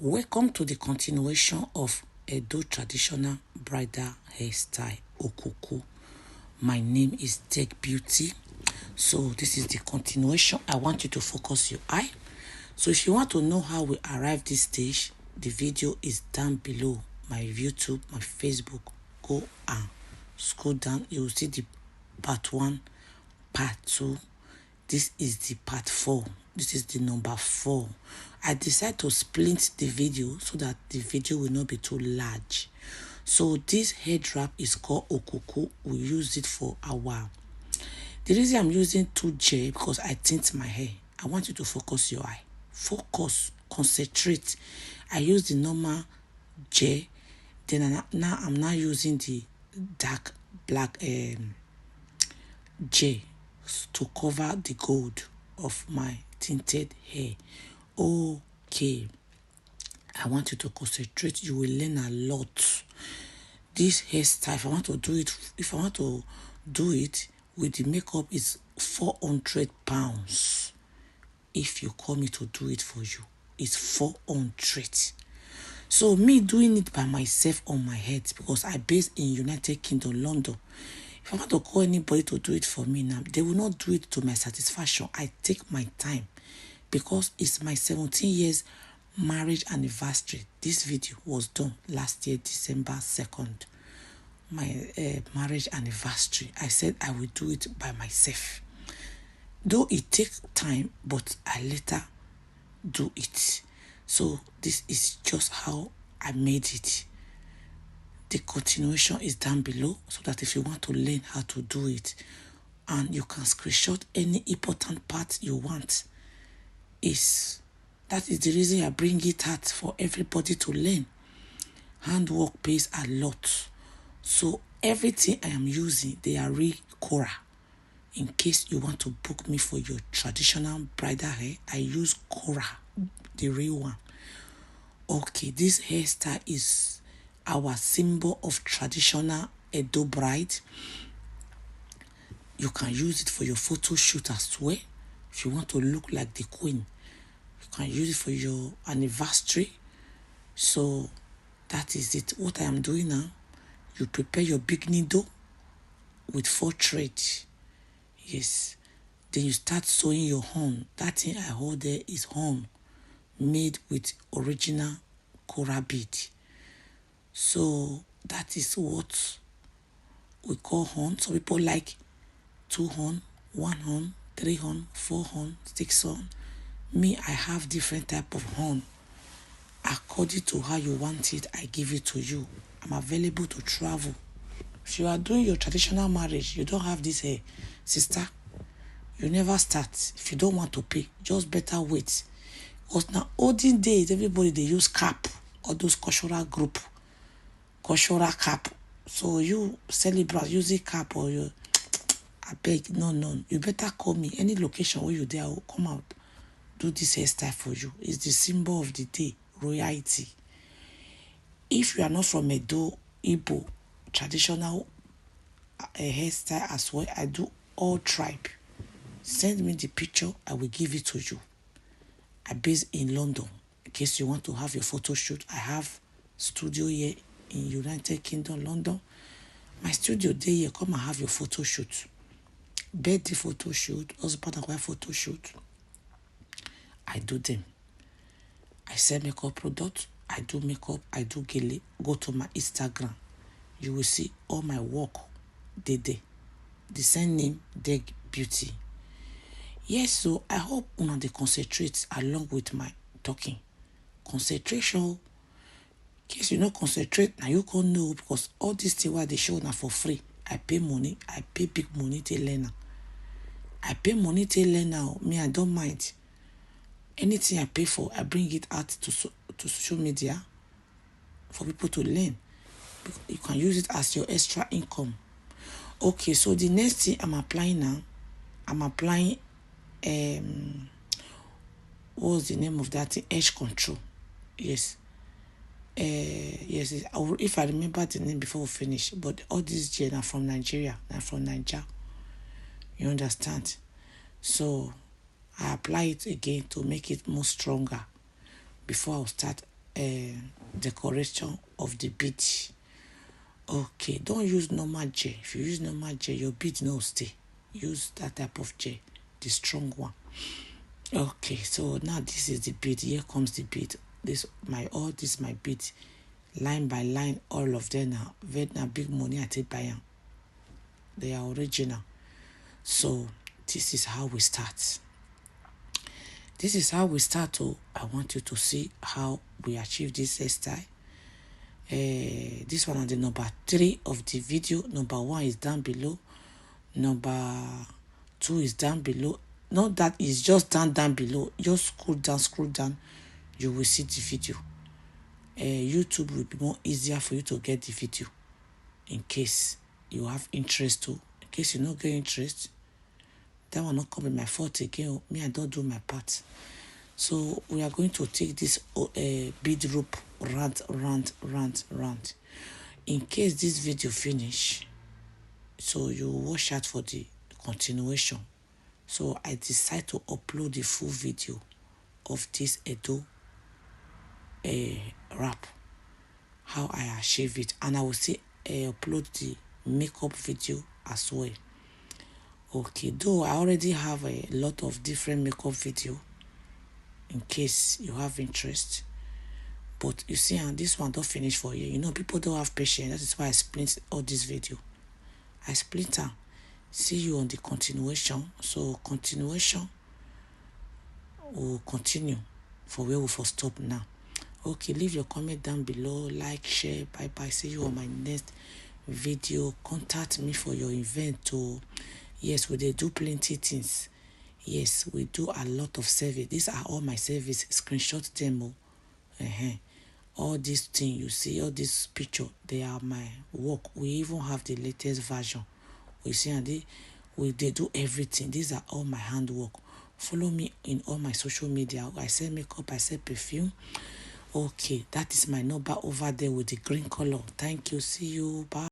Welcome to the continuation of Edo traditional bridal hairstyle Okuku. My name is Tech Beauty. So this is the continuation. I want you to focus your eye. So if you want to know how we arrived this stage, the video is down below. My YouTube, my Facebook. Go and scroll down. You will see the part 1, part 2. This is the part 4. This is the number 4. I decided to split the video so that the video will not be too large. So this head wrap is called Okuku. We use it for a while. The reason I'm using 2J because I tint my hair. I want you to focus your eye. Focus, concentrate. I use the normal J. Then I'm now using the dark black J to cover the gold of my tinted hair. Okay, I want you to concentrate. You will learn a lot. This hairstyle, if I want to do it with the makeup, is 400 pounds. If you call me to do it for you, it's 400. So me doing it by myself on my head, because I based in United Kingdom, London. If I want to call anybody to do it for me now, they will not do it to my satisfaction. I take my time because it's my 17 years marriage anniversary. This video was done last year, December 2nd. My marriage anniversary. I said I will do it by myself. Though it takes time, but I later do it. So this is just how I made it. The continuation is down below so that if you want to learn how to do it, and you can screenshot any important part you want. That is the reason I bring it out for everybody to learn. Handwork pays a lot. So everything I am using, they are real Cora. In case you want to book me for your traditional bridal hair, I use Cora, the real one. Okay, this hairstyle is our symbol of traditional Edo bride. You can use it for your photo shoot as well. If you want to look like the queen, you can use it for your anniversary. So that is it. What I am doing now, you prepare your big needle with 4 threads. Yes. Then you start sewing your horn. That thing I hold there is horn made with original Cora bead. So that is what we call horn. Some people like 2 horn, 1 horn, 3 horn, 4 horn, 6 horn. Me, I have different type of horn. According to how you want it, I give it to you. I'm available to travel. If you are doing your traditional marriage, you don't have this hair, sister, you never start. If you don't want to pay, just better wait. Because now, olden days, everybody, they use cap, or those cultural group, cultural cap. So you celebrate using cap, or you, I beg, no. You better call me. Any location where you there, I will come out, do this hairstyle for you. It's the symbol of the day, royalty. If you are not from Edo, Igbo, traditional hairstyle as well, I do all tribe. Send me the picture, I will give it to you. I base in London. In case you want to have your photo shoot, I have studio here in United Kingdom, London. My studio there, here, come and have your photo shoot. Birthday photo shoot, husband and wife photo shoot. I do them. I sell makeup products. I do makeup. I do gele. Go to my Instagram. You will see all my work. The same name, Tech Beauty. Yes, so I hope una dey concentrate along with my talking. Concentration. In case you no concentrate, now you can't know, because all this thing why they show now for free. I pay money. I pay big money to learn. I pay money to learn now. Me, I don't mind. Anything I pay for, I bring it out to social media for people to learn. You can use it as your extra income. Okay, so the next thing I'm applying now, I'm applying what's the name of that thing? Edge control. Yes. Yes, if I remember the name before we finish. But all these gel are from Nigeria. They're from Nigeria. You understand? So I apply it again to make it more stronger before I start decoration of the bead. Okay, don't use normal gel. If you use normal gel, your bead no stay. Use that type of gel, the strong one. Okay, so now this is the bead. Here comes the bead. This my bead, line by line. All of them now. Now big money I take buy them. They are original. So this is how we start. This is how we start. I want you to see how we achieve this hairstyle. This one on the number 3 of the video. Number 1 is down below. Number 2 is down below. Not that is just down below. Just scroll down. You will see the video. YouTube will be more easier for you to get the video. In case you have interest too. In case you don't get interest, that will not come in my fault again. Me, I don't do my part. So we are going to take this bead rope round. In case this video finish, so you watch out for the continuation. So I decide to upload the full video of this Edo wrap, how I achieve it, and I will say upload the makeup video as well. Okay, though I already have a lot of different makeup video in case you have interest, but you see, and this one don't finish for you. You know, people don't have patience. That is why I split all this video. I split them. See you on the continuation. So continuation will continue for where we first stop now. Okay, leave your comment down below, like, share. Bye. See you on my next video. Contact me for your event. Yes, we do plenty things. Yes, we do a lot of service. These are all my service. Screenshot demo. All these things you see, all this picture, they are my work. We even have the latest version. We see, and they do everything. These are all my handwork. Follow me in all my social media. I sell makeup, I sell perfume. Okay, that is my number over there with the green color. Thank you. See you. Bye.